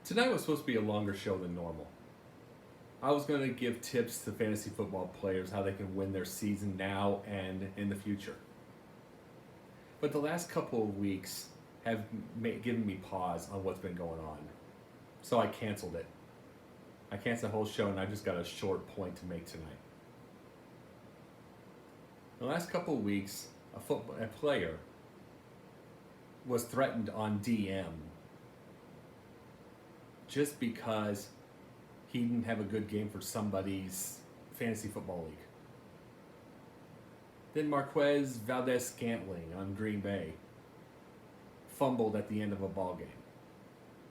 Tonight was supposed to be a longer show than normal. I was going to give tips to fantasy football players how they can win their season now and in the future. But the last couple of weeks have given me pause on what's been going on. So I canceled it. I canceled the whole show and I just got a short point to make tonight. The last couple of weeks, a player was threatened on DM just because he didn't have a good game for somebody's fantasy football league. Then Marquez Valdez-Scantling on Green Bay fumbled at the end of a ball game.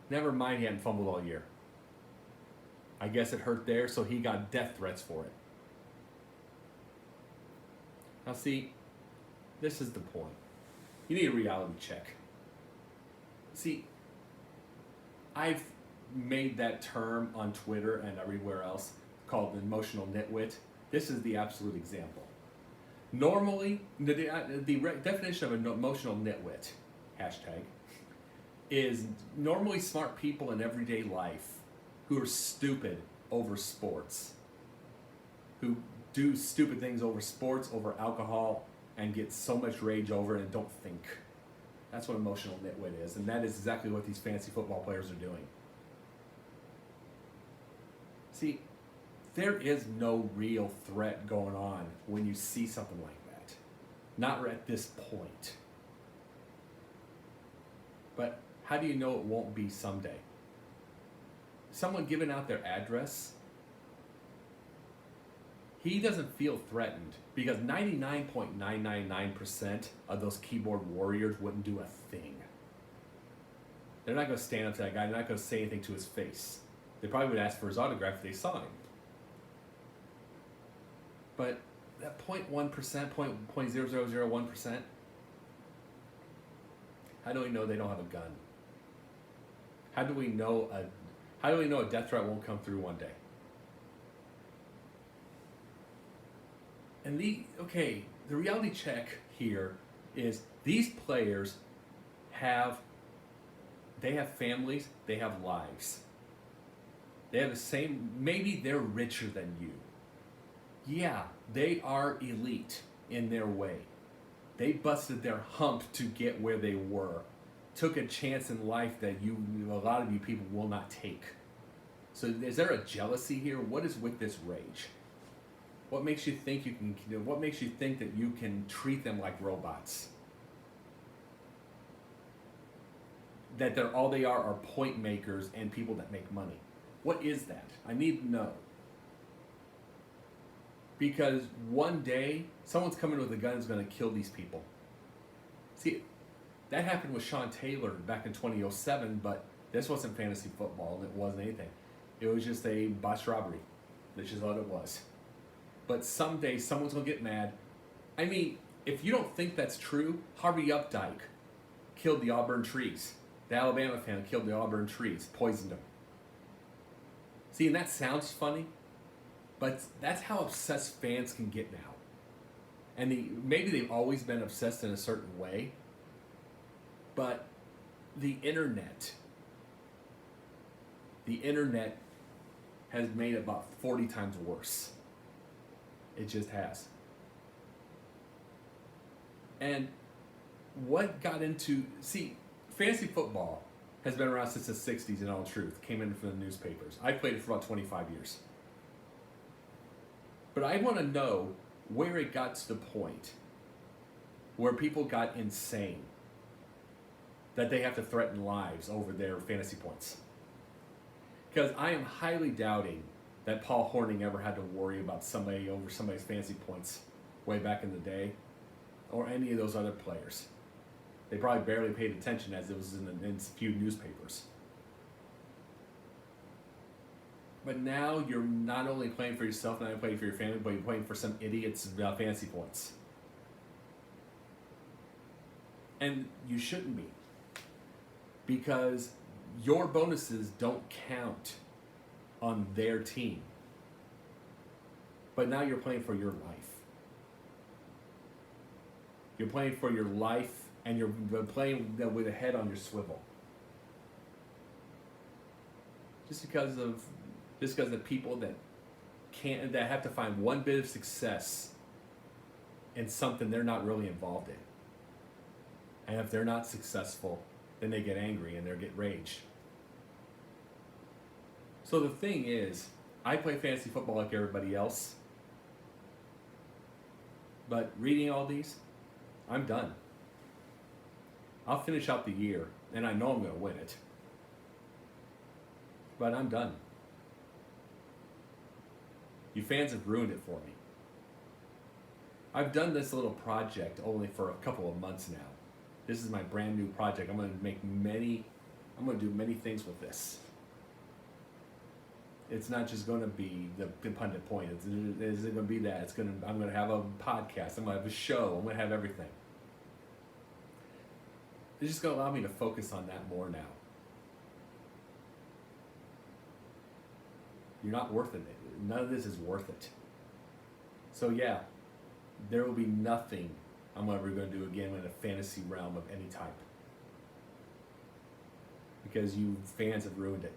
Never mind, he hadn't fumbled all year. I guess it hurt there, so he got death threats for it. Now see, this is the point. You need a reality check. See, I've made that term on Twitter and everywhere else called the emotional nitwit. This is the absolute example. Normally, the definition of an emotional nitwit, hashtag, is normally smart people in everyday life who are stupid over sports, who do stupid things over sports, over alcohol, and get so much rage over it and don't think. That's what emotional nitwit is, and that is exactly what these fantasy football players are doing. See, there is no real threat going on when you see something like that. Not at this point. But how do you know it won't be someday? Someone giving out their address, he doesn't feel threatened because 99.999% of those keyboard warriors wouldn't do a thing. They're not going to stand up to that guy. They're not going to say anything to his face. They probably would ask for his autograph if they saw him. But that 0.1%, 0.0001%, how do we know they don't have a gun? How do we know a death threat won't come through one day? And the reality check here is these players have families, they have lives. They have the same, maybe they're richer than you. Yeah, they are elite in their way. They busted their hump to get where they were. Took a chance in life that a lot of you people will not take. So is there a jealousy here? What is with this rage? What makes you think what makes you think that you can treat them like robots? That all they are point makers and people that make money. What is that? I need to know. Because one day, someone's coming with a gun and is going to kill these people. See, that happened with Sean Taylor back in 2007, but this wasn't fantasy football, and it wasn't anything. It was just a botched robbery. That's just what it was. But someday, someone's going to get mad. I mean, if you don't think that's true, Harvey Updike killed the Auburn trees. The Alabama fan killed the Auburn trees, poisoned them. See, and that sounds funny, but that's how obsessed fans can get now. And maybe they've always been obsessed in a certain way, but the internet has made it about 40 times worse. It just has. And what got into, fantasy football has been around since the 60s in all truth. Came in from the newspapers. I played it for about 25 years. But I want to know where it got to the point where people got insane that they have to threaten lives over their fantasy points. Because I am highly doubting that Paul Hornung ever had to worry about somebody over somebody's fantasy points way back in the day, or any of those other players. They probably barely paid attention as it was in a few newspapers. But now you're not only playing for yourself, not only playing for your family, but you're playing for some idiots about fantasy points. And you shouldn't be. Because your bonuses don't count on their team. But now you're playing for your life. You're playing for your life, and you're playing with a head on your swivel. just because of people that have to find one bit of success in something they're not really involved in. And if they're not successful, then they get angry and they get rage. So the thing is, I play fantasy football like everybody else. But reading all these, I'm done. I'll finish out the year, and I know I'm going to win it. But I'm done. You fans have ruined it for me. I've done this little project only for a couple of months now. This is my brand new project. I'm going to do many things with this. It's not just going to be the Pundit Point. It isn't going to be that. I'm going to have a podcast. I'm going to have a show. I'm going to have everything. It's just going to allow me to focus on that more now. You're not worth it. None of this is worth it. So yeah, there will be nothing I'm ever going to do again in a fantasy realm of any type. Because you fans have ruined it.